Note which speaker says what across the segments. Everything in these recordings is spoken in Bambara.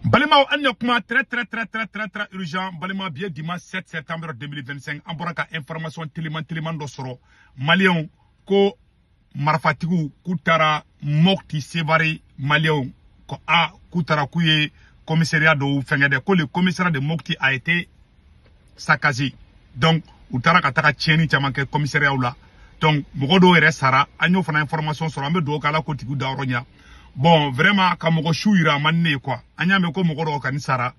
Speaker 1: Balima Anyokuma très urgent. Balima bien dimanche 7 septembre 2025. Amboraka information téléman dosoro. Malion ko marfatigu kutara mokti sevari Malion ko a kutara kuye commissariat de fengede ko le commissariat de mokti a été saccagé. Donc utara kataka tieni chamanke commissariat là. Donc mogodo ere sara anyo fana information sur ambe do kala ko tigu daronya. Bon, vraiment, quand je suis ramené, quoi. Anya me ko moko kanisara.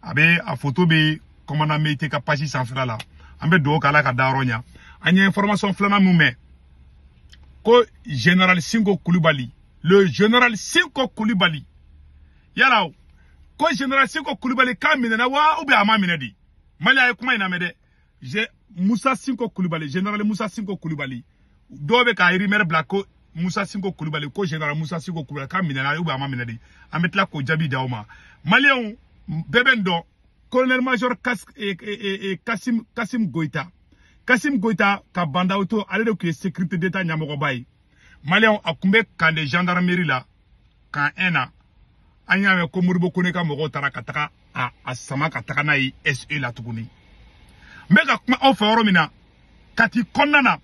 Speaker 1: Abe, a photo be, comme on a mis tes capacités sans faire là. Ambe do kala ka daronya. Anya information flana moume. Ko général Singo Koulibaly. Le général Singo Koulibaly. Yala, ko général Singo Koulibaly ka minena wa ou be ama minedi. Mali kuma ina mede. J'ai Moussa Singo Koulibaly, général Moussa Singo Koulibaly. Dobe ka irimer blako. Moussa Singo Koulibaly ko général Moussa Singo Koulibaly ka minena ou ama minedi. Ametla ko jabi daoma. Malion bebendo colonel major Kassim Goïta. Kassim Goïta ka banda auto ale de que sécurité d'état nyamoko bay. Malion akumbe kan de gendarmerie là kan ena anya ko murbo koneka moko tarakataka a sama kataka na SE la tukuni. Mega kuma oforo mina kati konnana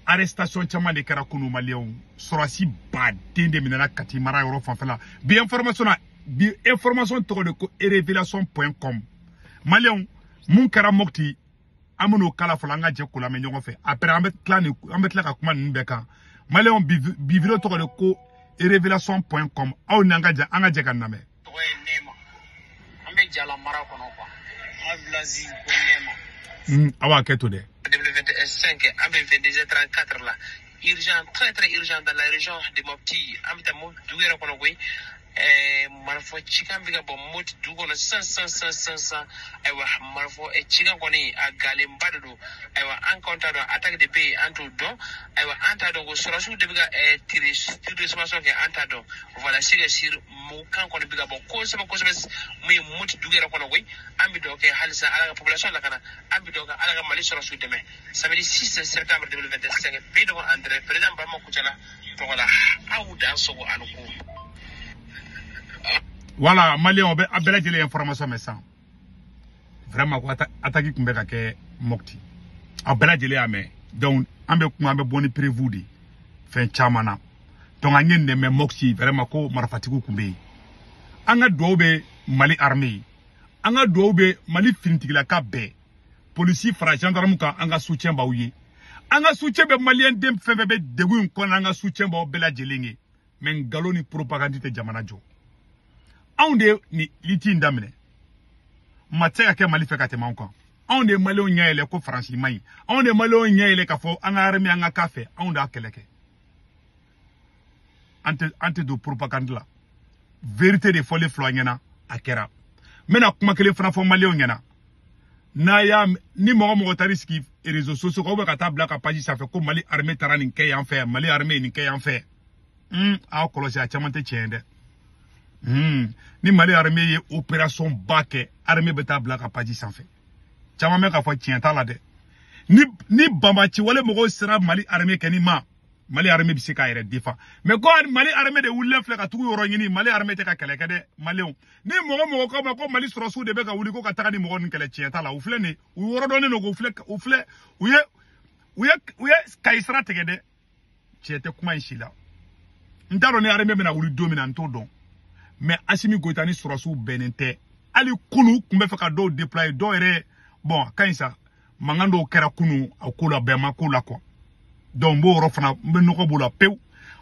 Speaker 1: arrestation chama de kera kunu Malion sorasi ba dende minana kati mara yoro fanfela bi information to de ko révélation.com Malion mun kera mokti amuno kala folanga je kula me nyongo fe après ambet ka kuma nbeka Malion bi video to de ko révélation.com aw nanga ja anga je kan name
Speaker 2: nema ambe jala mara kono kwa ablazi ko nema
Speaker 1: awa keto de
Speaker 2: 2025 ambe 22h34 là urgent très urgent dans la région de Mopti amta mo duguera kono koy marfo chikan biga bo moti dugo na 500 aywa marfo chikan koni a galim baddo aywa encounter do attaque de pays anto do aywa anta do go surasu de biga tiri smaso ke anta do voilà siga sir mo kan koni biga bo ko sama mi moti duguera kono koy ambi do ke halisa ala population la kana ambi do ka ala mali surasu de me samedi 6 septembre 2025 bido André président ba mo kuchala to wala awda sogo anuko.
Speaker 1: Voilà, Malion, on a bel information, mais ça. Vraiment, attaquer Kumbeka ke Mokti. A bel mais donc, on a bon prévu. Fin chamana. Donc, on a mais Mokti, vraiment, ko marfatiku Kumbe. On a dobe Mali armée. On a dobe Mali fintigla ka be. Policier, fra gendarme, on a soutien baouye. On a soutien be Malien dem febebe degun kon on a soutien ba bela jelinge. Men galoni propagandite jamana jo. Aunde ni liti ndamine mateka ke mali fekate manko aunde malo nyaele ko franchi mai aunde malo nyaele ka fo anga armi anga kafe aunde akeleke ante do propagande la vérité de folie floyena akera mena kuma kele fana fo mali onyana na ya ni mo tariski et réseaux sociaux ko ka tabla ka page ça fait ko mali armée tarani ke yan fait mali armée ni ke yan fait a kolosi a chamante chende ni Mali armée ye opération baké armée beta blaka paji sans fait chama me ka fo tienta la de ni bamba ci wala mo sera Mali armée kenima Mali armée bi sika ere defa mais ko Mali armée de wulle fle ka tugu yoro ngini Mali armée te ka keleke de Malion ni mo ko Mali soro su de be ka wuli ko ka taka ni mo nkele tienta la ufle ni woro do ne no go ufle uye kaisra tege de tiete kuma ishila ndaro ni armée be na wuli dominant to don. Mais Assimi Goïta ni surasu benente ali kunu kumbe feka do déployer do ere bon kainsa mangando kera kunu akula bema kula ko donc bo rofana menoko bula pew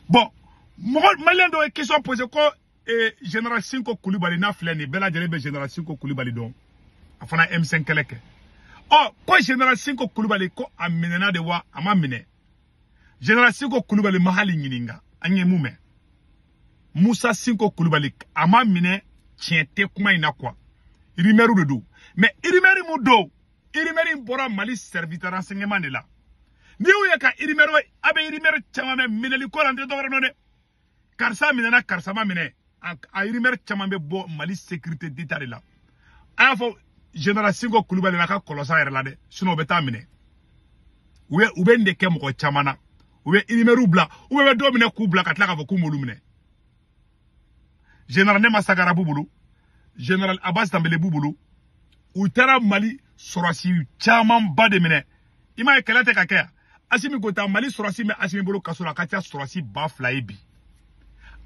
Speaker 1: bon malien do question posé ko général Singo Koulibaly na fleni bela jere be général Singo Koulibaly don afana M5 keleke ko général Singo Koulibaly ko amenena de wa ama mine général Singo Koulibaly mahali nyininga anye mume Moussa Singo Koulibaly ama mine tiente kuma ina kwa irimeru de do mais irimeri mu do irimeri bora Mali serviteur renseignement de la ni uye ka irimeru abe irimeru chama me mineli ko lande do no ne karsa minena karsa ma mine a irimeru chama be bo Mali sécurité d'état de la afo général Singo Koulibaly la ka kolosa ere la de sinon beta mine ube ndeke mo chamana ube irimeru bla ube do mine ku bla katla ka fo ku molumine général ne masagara bubulu général Abbas Tambele Bouboulou u taara Mali sɔrɔsi caman ba de minɛ i m'a ye kɛlɛ tɛ ka kɛ yan Assimi Goïta Mali sɔrɔsi bɛ Assimi bolo kaso la a ka ca sɔrɔsi 2000 ye bi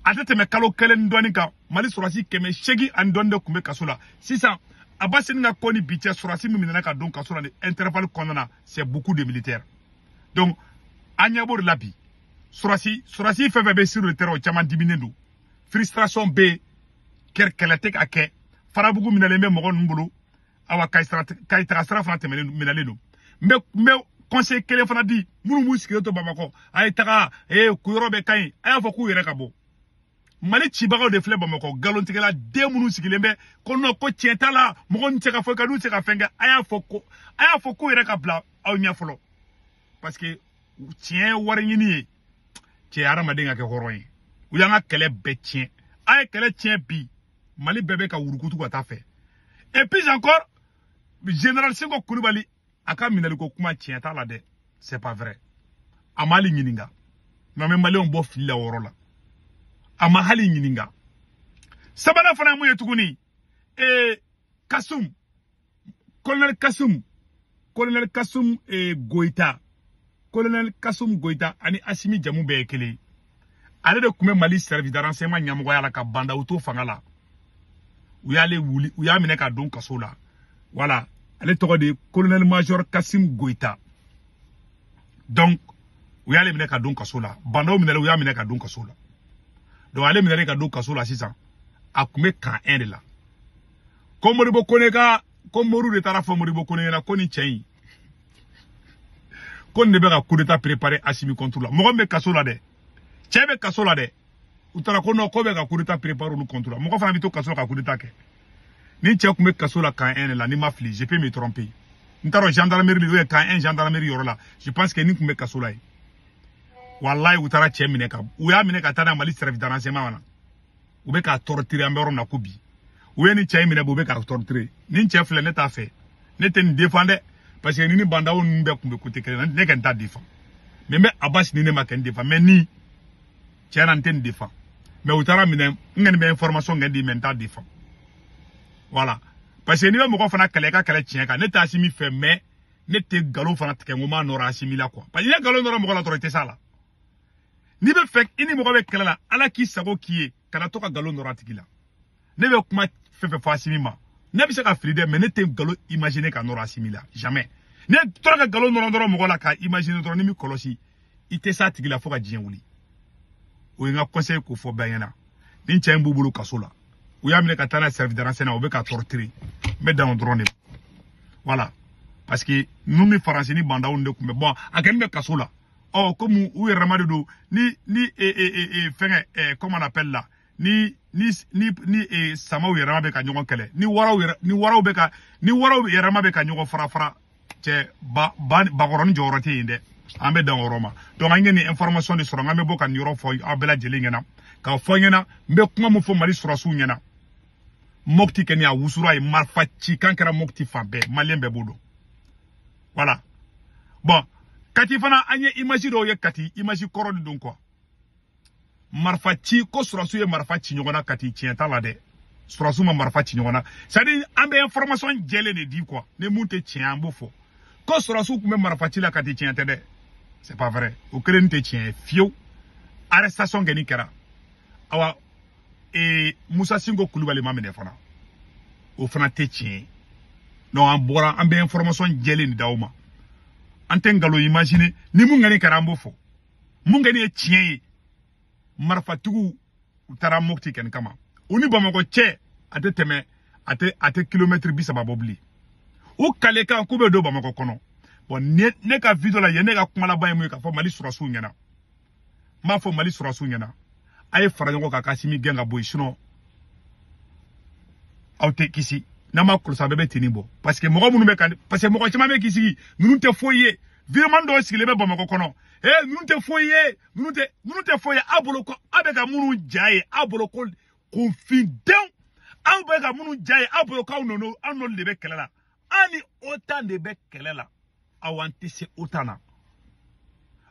Speaker 1: a tɛ tɛmɛ kalo kelen dɔɔni kan Mali sɔrɔsi 800 ani dɔɔni de tun bɛ kaso la sisan Abbas ni ka ko ni bi cɛ sɔrɔsi min minɛna ka don kaso la ni intervalle kɔnɔna na c'est beaucoup de militaires donc an ɲɛ b'o de la bi sɔrɔsi fɛn fɛn bɛ sur le terrain o caman diminen don frustration bɛ kɛlɛ tɛ ka kɛ farabugu minɛlen bɛ mɔgɔ ninnu bolo awa Kayi taga sira fana minɛlen don mais conseil kelen fana di minnu b'u sigilen to Bamakɔ a ye taga kuyɔrɔ bɛ ka ɲi a y'a fɔ k'u yɛrɛ ka bɔ Mali cibagaw de filɛ Bamakɔ galontigɛla den minnu sigilen bɛ ko non ko tiɲɛ t'a la mɔgɔ ninnu tɛ ka fɔ ka n'u tɛ ka fɛn kɛ a y'a fɔ k'u yɛrɛ ka bila aw ɲɛ fɔlɔ parce que tiɲɛ wari ɲini ye cɛ hadamaden ka kɛ hɔrɔn ye u y'an ka kɛlɛ bɛɛ tiɲɛ a ye kɛlɛ tiɲɛ bi Mali bɛɛ bɛ ka wurukutu ka taa fɛ et puis encore général Senko Kulibali a ka minɛliko kuma tiɲɛ t'a la dɛ c'est pas vrai a ma hali ɲininka mais an bɛ maliyɛnw bɔ fili la o yɔrɔ la a ma hali ɲininka sabanan fana ye mun ye tuguni colonel Kasum Goïta ani Assimi jamu bɛɛ ye kelen ale de tun bɛ Mali service de renseignement ɲɛmɔgɔya la ka banda u to fanga la u y'a minɛ ka don kaso la voilà ale tɔgɔ de colonel major Kassim Goïta donc u y'ale minɛ ka don kaso la bandaw minɛlen u y'a minɛ ka don kaso la donc ale minɛlen ka don kaso la sisan a tun bɛ camp 1 de la ko Modibo Kone ko Moru de taara fɔ Modibo Kone ɲɛna ko ni cɛ in ko nin de bɛ ka coup d'état préparer Assimi contre la mɔgɔ min bɛ kaso la dɛ cɛ bɛ kaso la dɛ u taara ko non ko bɛ ka coup d'état préparer olu contre la mɔgɔ fana bɛ to kaso la ka coup d'état kɛ ni cɛ tun bɛ kaso la camp 1 de la ni ma fili je peux me tromper n t'a dɔn gendarmerie ou camp 1 gendarmerie yɔrɔ la je pense que ni tun bɛ kaso la ye wallahi u taara cɛ minɛ u y'a minɛ ka taa n'a Mali service de renseignement na u bɛ k'a torturer an bɛ yɔrɔ min na ko bi u ye ni cɛ in minɛ u bɛ k'a torturer ni cɛ filɛ ne t'a fɛ ne tɛ nin défend dɛ parce que ni bandaw ninnu bɛɛ tun bɛ côté kelen na ne ka n t'a défend mais n bɛ Abbas ni ne ma kɛ n défend mais ni tiɲɛ na n tɛ nin défend mais u taara minɛ n kɔni bɛ information kɛ di mais n t'a défend voilà parce que ni bɛ mɔgɔ fana kɛlɛ i ka kɛlɛ tiɲɛ kan ne tɛ Assimi fɛ mais ne tɛ nkalon fana tigɛ n ko m'a nɔrɔ Assimi la quoi parce que ni ye nkalon nɔrɔ mɔgɔ la dɔrɔn i tɛ s'a la n'i bɛ fɛ i ni mɔgɔ bɛ kɛlɛ la ala k'i sago k'i ye kana to ka nkalon nɔrɔ a tigi la ne bɛ kuma fɛn fɛn fɔ Assimi ma ne bɛ se ka fili dɛ mais ne tɛ nkalon imaginer ka nɔrɔ Assimi la jamais ne tora ka nkalon nɔrɔ dɔrɔn mɔgɔ la ka imaginer dɔrɔn ni mi kɔlɔsi i tɛ s'a tigi la fo ka diɲɛ wuli o ye n ka conseil k'o fɔ bɛɛ ɲɛna ni cɛ in b'u bolo kaso la u y'a minɛ ka taa n'a service de renseignement u bɛ ka torturer n bɛ dan o dɔrɔn de voilà parce que ninnu ni faransi ni bandaw de tun bɛ bon a kɛlen bɛ kaso la comme u yɛrɛma de don ni fɛngɛ comment on appelle la ni samaw yɛrɛma bɛ ka ɲɔgɔn kɛlɛ ni waraw yɛrɛma bɛ ka ɲɔgɔn fara cɛ bakɔrɔni jɔyɔrɔ tɛ yen dɛ an bɛ dan o yɔrɔ ma donc an ye nin information de sɔrɔ an bɛ bɔ ka nin yɔrɔ fɔ aw bɛɛ lajɛlen ɲɛna k'a fɔ ɲɛna n bɛ kuma min fɔ Mali sɔrɔsiw ɲɛna Mopti kɛni a wusura ye marifa ci kan kɛra Mopti fan bɛɛ maliyɛn bɛɛ b'o dɔn voilà bon Kati fana an ye image dɔw ye Kati image kɔrɔ de don quoi marifa ci ko sɔrɔsiw ye marifa ci ɲɔgɔn na Kati tiɲɛ t'a la dɛ sɔrɔsiw ma marifa ci ɲɔgɔn na c'est à dire an bɛ information jɛlen de di quoi ni mun tɛ tiɲɛ an b'o fɔ ko sɔrɔsiw tun bɛ marifa ci la Kati tiɲɛ tɛ dɛ c'est pas vrai o kelen tɛ tiɲɛ ye fiyewu arrestation kɛni kɛra awa Musa Sinko Kulibali ma minɛ fana o fana tɛ tiɲɛ ye donc an bɛ information jɛlen de d'aw ma an tɛ nkalon imaginer ni mun kɛni kɛra an b'o fɔ mun kɛni ye tiɲɛ ye marifatigiw u taara Mopti kɛni kama u ni Bamakɔ cɛ a tɛ tɛmɛ a tɛ kilomètre 30 bɔ bilen u kale kan k'u bɛ don Bamakɔ kɔnɔ bon ne ka vidéo la ye ne ka kuma laban ye mun ye k'a fɔ Mali sɔrɔsiw ɲɛna n b'a fɔ Mali sɔrɔsiw ɲɛna a ye fara ɲɔgɔn kan ka Assimi gɛn ka bɔ yen sinon aw tɛ kisi n'a ma kɔlɔsi a bɛɛ bɛ tenni bɔ parce que mɔgɔ minnu bɛ kan parce que mɔgɔ caman bɛ k'i sigi ninnu tɛ foyi ye virement dɔw sigilen bɛ Bamakɔ kɔnɔ ninnu tɛ foyi ye ninnu tɛ foyi ye aw bolo ko aw bɛ ka minnu ja ye aw bolo ko kunfindenw aw bɛ ka minnu ja ye aw bolo k'aw n'olu de bɛ kɛlɛ la an ni OTAN de bɛ kɛlɛ la aw an tɛ se OTAN na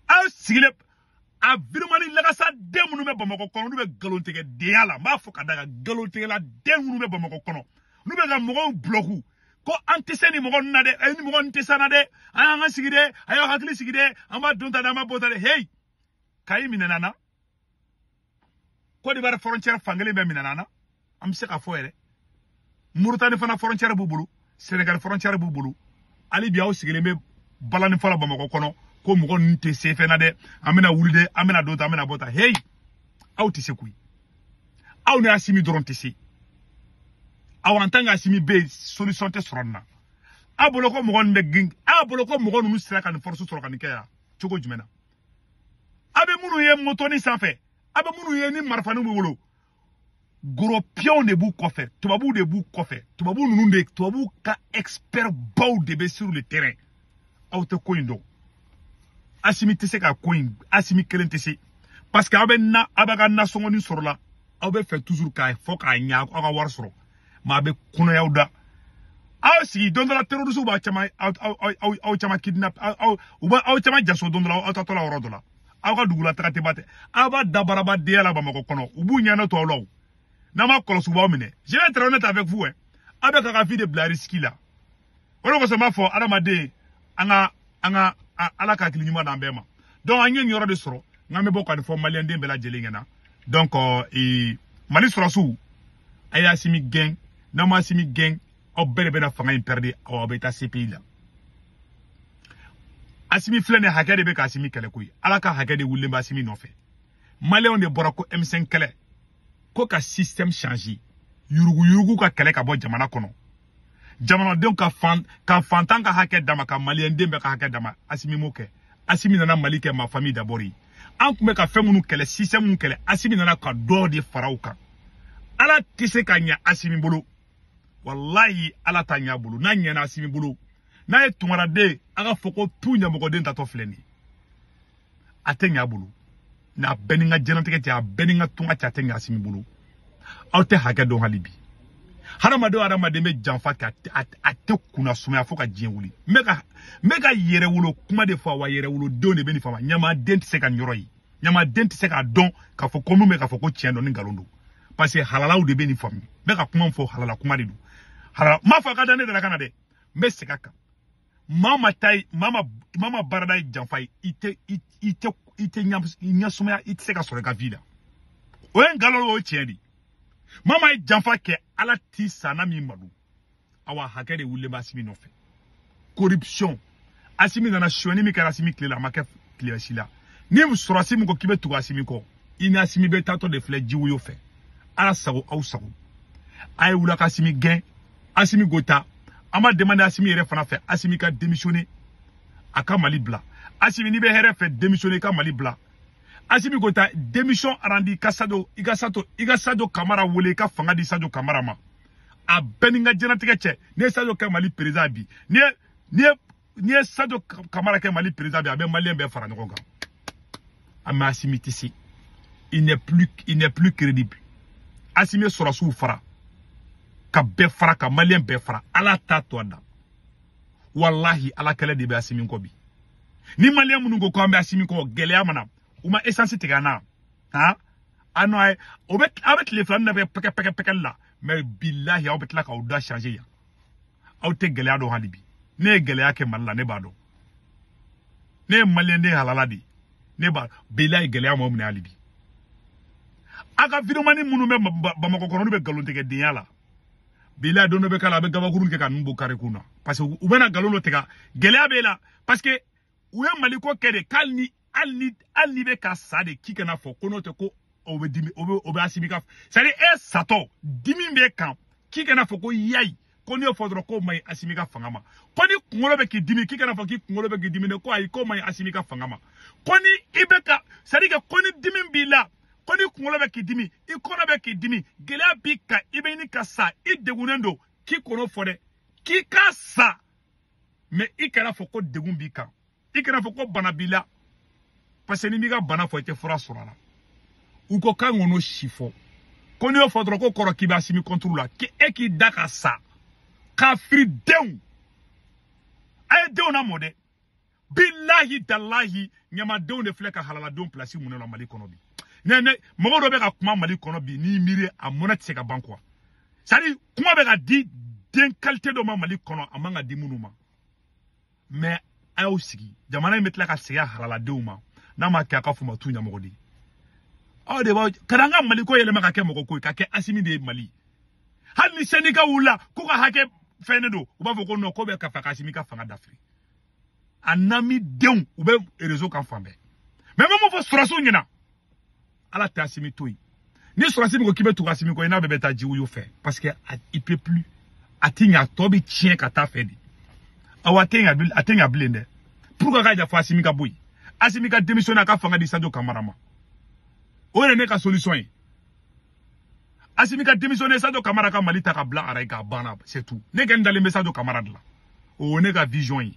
Speaker 1: aw sigilen a virumani lagasa den minnu bɛ Bamakɔ kɔnɔ n'u bɛ galon tigɛ denya la n b'a fɔ ka da kan galon tigɛla den minnu bɛ Bamakɔ kɔnɔ n'u bɛ ka mɔgɔw bloquer ko an tɛ se ni mɔgɔ ninnu na dɛ ni mɔgɔ ninnu tɛ se na dɛ an y'an ka sigi dɛ a y'aw hakili sigi dɛ an b'a don ta dɛ an b'a bɔ ta dɛ hey Kayi minɛna na Côte d'Ivoire frontière fankelen bɛ minɛna na an bɛ se ka fɔ yɛrɛ Mauritanie fana frontière b'u bolo Sénégal frontière b'u bolo hali bi aw sigilen bɛ balani fɔlɔ Bamakɔ kɔnɔ ko mɔgɔ ninnu tɛ se fɛn na dɛ an bɛna wuli dɛ an bɛna don ta an bɛna bɔ ta hey aw tɛ se koyi aw ni Assimi dɔrɔn tɛ se aw en tant qu'Assimi bɛ solution tɛ sɔrɔ nin na a bolo ko mɔgɔ ninnu bɛ gin a bolo ko mɔgɔ ninnu sera ka nin force sɔrɔ ka nin kɛ yan cogo jumɛn na a bɛ minnu ye motoni sanfɛ a bɛ minnu ye ni marifanin b'u bolo gros de b'u kɔfɛ tubabuw de b'u kɔfɛ tubabu ninnu de tubabuw ka expert baw de bɛ sur le terrain aw tɛ ko in dɔn Assimi tɛ se ka ko in Assimi kelen tɛ se parce que aw bɛ ka nasɔngɔnin sɔrɔ la aw bɛ fɛ toujours k'a fɔ k'a ɲa aw ka wari sɔrɔ mais a bɛ kɔnɔyaw da aw sigi don dɔ la terroristes b'a caman aw caman kidnap aw caman jaso don dɔ la aw tatɔ la yɔrɔ dɔ la aw ka dugu la taga tɛ ba tɛ aw b'a dabaraba denya la Bamakɔ kɔnɔ u b'u ɲɛna to aw la n'a ma kɔlɔsi u b'aw minɛ je vais être honnête avec vous aw bɛ ka vie de bila risque la o de kosɔn n b'a fɔ adamaden an ka ala ka hakili ɲuman d'an bɛɛ ma donc an ye nin yɔrɔ de sɔrɔ n'an bɛ bɔ ka nin fɔ maliyɛnden bɛɛ lajɛlen ɲɛna donc Mali sɔrɔsiw a ye Assimi gɛn n'aw ma Assimi gɛn aw bɛɛ de bɛna fanga in perdre aw bɛ taa CPI la Assimi filɛ nin hakɛ de bɛ ka Assimi kɛlɛ koyi ala ka hakɛ de wulilen bɛ Assimi nɔfɛ maliyɛnw de bɔra ko M5 kɛlɛ ko ka système changer yurugu ka kɛlɛ ka bɔ jamana kɔnɔ jamanadenw ka fantan ka hakɛ dama ka maliyɛnden bɛɛ ka hakɛ dama Assimi m'o kɛ Assimi nana Mali kɛ ma famille d'abord ye an tun bɛ ka fɛn minnu kɛlɛ système minnu kɛlɛ Assimi nana ka dɔ de fara u kan ala tɛ se ka ɲɛ Assimi bolo wallahi ala t'a ɲɛ a bolo n'a ɲɛna Assimi bolo n'a ye tunkaraden a ka fɔ ko tu ɲɛmɔgɔden tatɔ filɛ nin ye a tɛ ɲɛ a bolo n'a bɛɛ ni n ka diɲɛlatigɛ cɛ a bɛɛ ni n ka tunga cɛ a tɛ ɲɛ Assimi bolo aw tɛ hakɛ dɔn hali bi hadamaden bɛ janfa kɛ a tɛ kunna sumaya fo ka diɲɛ wuli n bɛ ka yɛrɛwolo kuma de fɔ wa yɛrɛwolodenw de bɛ nin fama ɲamaden tɛ se ka nin yɔrɔ ye ɲamaden tɛ se k'a dɔn k'a fɔ ko min bɛ k'a fɔ ko tiɲɛ dɔn ni nkalon don parce que halalaw de bɛ nin faamu n bɛ ka kuma fɔ halala kuma de don halala m'a fɔ a ka da ne dala ka na dɛ n bɛ segin a kan maa ma baarada ye janfa ye i tɛ ɲɛsumaya i tɛ se ka sɔrɔ i ka vie la o ye nkalon o ye tiɲɛ de maa ye janfa kɛ ala t'i sanna min ma don awa hakɛ de wulilen bɛ Assimi nɔfɛ corruption Assimi nana sonyani min kɛra Assimi tile la a ma kɛ tile si la ni sɔrɔ Assimi ko k'i bɛ tugu Assimi kɔ i ni Assimi bɛ taatɔ de filɛ jiwoyo fɛ ala sago aw sago a ye wula ka Assimi gɛn Assimi gota an b'a demander Assimi yɛrɛ fana fɛ Assimi ka démissionner a ka Mali bila Assimi n'i bɛ hɛrɛ fɛ démissionner i ka Mali bila Assimi gota démission arandi i ka Sadio Kamara wele i ka fanga di Sadio Kamara ma a bɛɛ ni n ka diɲɛlatigɛ cɛ ne ye Sadio kɛ Mali président bi ni ye Sadio Kamara kɛ Mali président bi a bɛ maliyɛn bɛɛ fara ɲɔgɔn kan a mais Assimi tɛ se il n'est plus crédible Assimi sɔrɔsiw fara ka bɛɛ fara ka maliyɛn bɛɛ fara ala t'a to a da wallahi ala kɛlɛ de bɛ Assimi kɔ bi ni maliyɛn minnu ko k'an bɛ Assimi kɔ gɛlɛya mana u ma essence tigɛ an na a nɔ ye aw bɛ tile fila na bɛ pɛkɛ la mais billahi aw bɛ tila k'aw da changer yan aw tɛ gɛlɛya dɔn hali bi ne ye gɛlɛya kɛ Mali la ne b'a dɔn ne ye maliyɛnden halala de ne b'a billahi gɛlɛya m'aw minɛ hali bi a ka vidéomanin minnu bɛ Bamakɔ kɔnɔ olu bɛ nkalon tigɛ denya la billahi don dɔ bɛ k'a la a bɛ gabakurun kɛ ka ninnu bɔ kare kun na parce que u bɛna nkalon dɔ tigɛ gɛlɛya b'e la parce que u ye Mali ko kɛ de hali ni bɛ ka sa de k'i kana fɔ ko n'o tɛ ko o bɛ dimi o bɛ Assimi ka c'est-à-dire e satɔ dimi b'e kan k'i kana fɔ ko yayi ko n'i y'o fɔ dɔrɔn k'o ma ɲi Assimi ka fanga ma ko ni kunkolo bɛ k'i dimi k'i kana fɔ k'i kunkolo bɛ k'i dimi dɛ ko ayi k'o ma ɲi Assimi ka fanga ma ko ni i bɛ ka c'est-à-dire ko ni dimi b'i la ko ni kunkolo bɛ k'i dimi i kɔnɔ bɛ k'i dimi gɛlɛya b'i kan i bɛ ɲini ka sa i degunnen don k'i kɔnɔ fɔ dɛ k'i ka sa mais i kana fɔ ko degun b'i kan i kana fɔ ko bana b'i la parce que ni b'i ka bana fɔ i tɛ fura sɔrɔ a la u ko k'an kɔnɔ si fɔ ko n'i y'o fɔ dɔrɔn ko kɔrɔ k'i bɛ Assimi contre la k'i da ka sa k'a firi denw a ye denw lamɔ dɛ billahi tallahi nyamadenw de filɛ ka halaladenw place mun na Mali kɔnɔ bi ne mɔgɔ dɔ bɛ ka kuma Mali kɔnɔ bi ni miiri a mɔnɛ tɛ se ka ban quoi c'est à dire kuma bɛ ka di den qualité dɔ ma Mali kɔnɔ a man ka di minnu ma mais a y'o sigi jamana in bɛ tila ka segin halaladenw ma n'a ma kɛ a ka fama tu ɲɛmɔgɔ de aw de b'a ka an ka Mali ko yɛlɛma ka kɛ mɔgɔ ko ye ka kɛ Asimi de ye Mali hali ni syndicat wulila ko ka hakɛ fɛn ne don u b'a fɔ ko non ko bɛ ka fɛ ka Asimi ka fanga dafiri a nami denw u bɛ réseau kan fan bɛɛ mais mun fɔ sɔrɔsiw ɲɛna ala tɛ Asimi to yen ni sɔrɔsi min ko k'i bɛ tugu Asimi kɔ i n'a bɛɛ bɛ taa jiwoyo fɛ parce que il peut plus a tɛ ɲɛ a tɔ bɛ tiɲɛ ka taa fɛ de aw a tɛ ɲɛ bilen dɛ pourquoi k'a fɔ Asimi ka bɔ yen Asimi ka démissionner a ka fanga di Sadio Kamara ma o ye ne ka solution ye Asimi ka démissionner Sadio Kamara ka Mali ta ka bila arayi k'a banna c'est tout ne kɛ n dalen bɛ Sadio Kamara de la o ye ne ka vision ye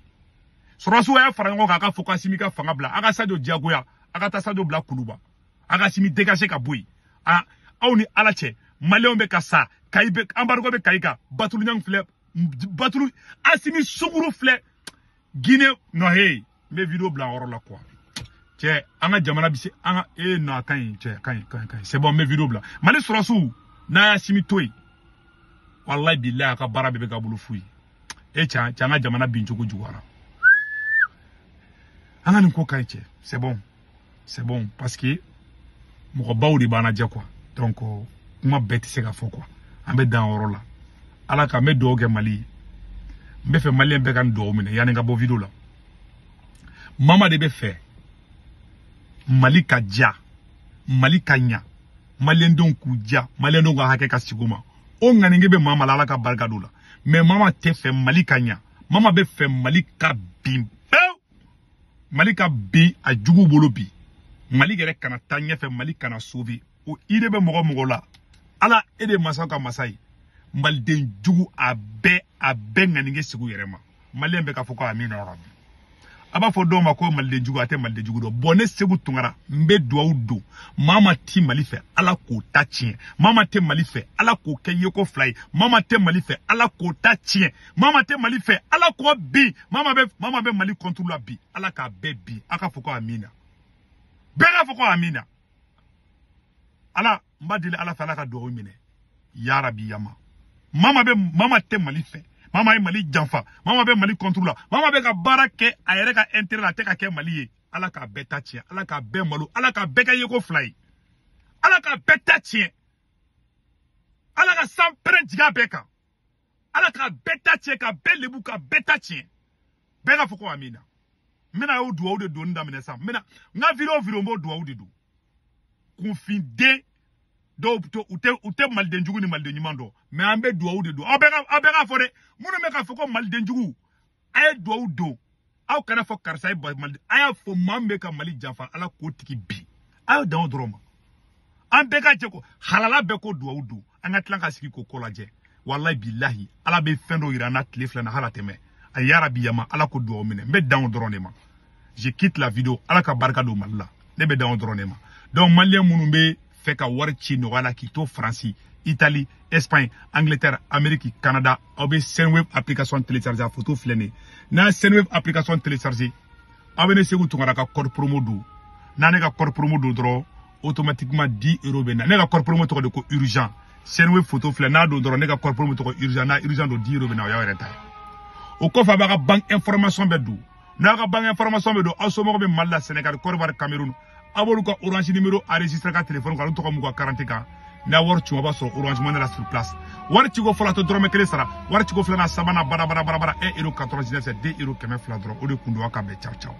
Speaker 1: sɔrɔsiw y'a fara ɲɔgɔn kan a ka fɔ ko Asimi ka fanga bila a ka Sadio diyagoya a ka taa Sadio bila kuluba a ka Asimi dégager ka bɔ yen aw ni ala cɛ maliyɛnw bɛ ka sa kayi bɛ embargo bɛ kayi kan Batulu Ɲang filɛ Batulu Asimi suguru filɛ Guinée non hey n bɛ vidéo bila yɔrɔ la quoi cɛ an ka jamana bi se an ka non ka ɲi cɛ ka ɲi c'est bon n bɛ vidéo bila Mali sɔrɔsiw n'a y'a Asimi to yen wallahi billahi a ka baara bɛɛ bɛ ka bolo fu ye cɛ an ka jamana bin cogo juguyara an ka nin ko ka ɲi cɛ c'est bon parce que mɔgɔ baw de b'an lajɛ quoi donc kuma bɛɛ tɛ se ka fɔ quoi an bɛ dan yɔrɔ la ala ka n bɛ dugawu kɛ Mali ye n bɛ fɛ maliyɛn bɛɛ ka n dugawu minɛ yanni n ka bɔ vidéo la mama de bɛ fɛ Mali ka diya Mali ka ɲa maliyɛndenw k'u diya maliyɛndenw ka hakɛ ka sigi u ma o ŋanige bɛ mama la ala ka barika d'o la mais mama tɛ fɛ Mali ka ɲa mama bɛ fɛ Mali ka bin pewu Mali ka bin a jugu bolo bi Mali yɛrɛ kana taa ɲɛfɛ Mali kana sauver o idée bɛ mɔgɔ mɔgɔ la ala e de masa ka masa ye maliden jugu a bɛɛ ŋanige sigi u yɛrɛ ma maliyɛn bɛ ka fɔ ko amina rabi a b'a fɔ dɔw ma ko maliden jugu a tɛ maliden jugu dɔn bon ne Segu Tunkara n bɛ dugawu don maa ma ti Mali fɛ ala k'o ta tiɲɛ maa ma tɛ Mali fɛ ala k'o kɛ yeko fila ye maa ma tɛ Mali fɛ ala k'o ta tiɲɛ maa ma tɛ Mali fɛ ala k'o bin maa ma bɛ Mali contre la bi ala k'a bɛɛ bin a ka fɔ ko amina bɛɛ k'a fɔ ko amina ala n b'a deli ala fɛ ala ka dugawu minɛ ya rabi yama mama tɛ Mali fɛ mama ye Mali janfa mama bɛ Mali contre la mama bɛ ka baara kɛ a yɛrɛ ka intérêt la a tɛ ka kɛ Mali ye ala k'a bɛɛ ta tiɲɛ ala k'a bɛɛ malo ala k'a bɛɛ kɛ yeko fila ye ala k'a bɛɛ ta tiɲɛ ala ka san pɛrɛn jigin a bɛɛ kan ala k'a bɛɛ ta tiɲɛ ka bɛɛ lebu ka bɛɛ ta tiɲɛ bɛɛ ka fɔ ko amina n bɛna y'o dugawu de donni daminɛ sisan n ka vidéo n b'o dugawu de don kunfinden dɔw u tɛ maliden jugu ni maliden ɲuman dɔn mais an bɛ dugawu de don aw bɛɛ k'a fɔ dɛ minnu bɛ k'a fɔ ko maliden jugu a ye dugawu don aw kana fɔ karisa ye maliden a y'a fɔ maa min bɛ ka Mali janfa ala k'o tigi bin a y'o dan o dɔrɔn ma an bɛɛ ka jɛ ko halala bɛɛ ko dugawu don an ka tila ka sigi k'o ko lajɛ wallahi billahi ala bɛ fɛn dɔw yira an na tile fila na hala tɛmɛ a yarabi yama ala ko dugawu minɛ n bɛ dan o dɔrɔn de ma je quitte la vidéo ala ka barika don Mali la ne bɛ dan o dɔrɔn de ma donc maliyɛn minnu bɛ fɛ ka wari ci nɔgɔya la k'i to Faransi Italie Espagne Angleterre Amérique Canada aw bɛ Senweb application télécharger a photo filɛ nin ye n'a Senweb application télécharger aw bɛ ne Segu Tunkara ka code promo don n'a ne ka code promo don dɔrɔn automatiquement 10 € bɛ na ne ka code promo tɔgɔ de ko urgent Senweb photo filɛ n'a don dɔrɔn ne ka code promo tɔgɔ urgent n'a urgent don 10 € bɛ na o y'aw yɛrɛ ta ye o kɔfɛ a b'a ka banque information bɛ don n'a ka banque information bɛ don aw somɔgɔw bɛ Mali la Sénégal Côte d'Ivoire Cameroun a b'olu ka orange numéro enregistré ka téléphone kan olu tɔgɔ m'u ka carte kan n'a wari ci o b'a sɔrɔ orange money la sur place wari ciko fɔlɔ a tɛ dɔrɔmɛ 1 sara wari ciko filanan sabanan bara 1 € 99 c'est 2 € 200 dɔrɔn o de kun don aw ka bɛn ciao ciao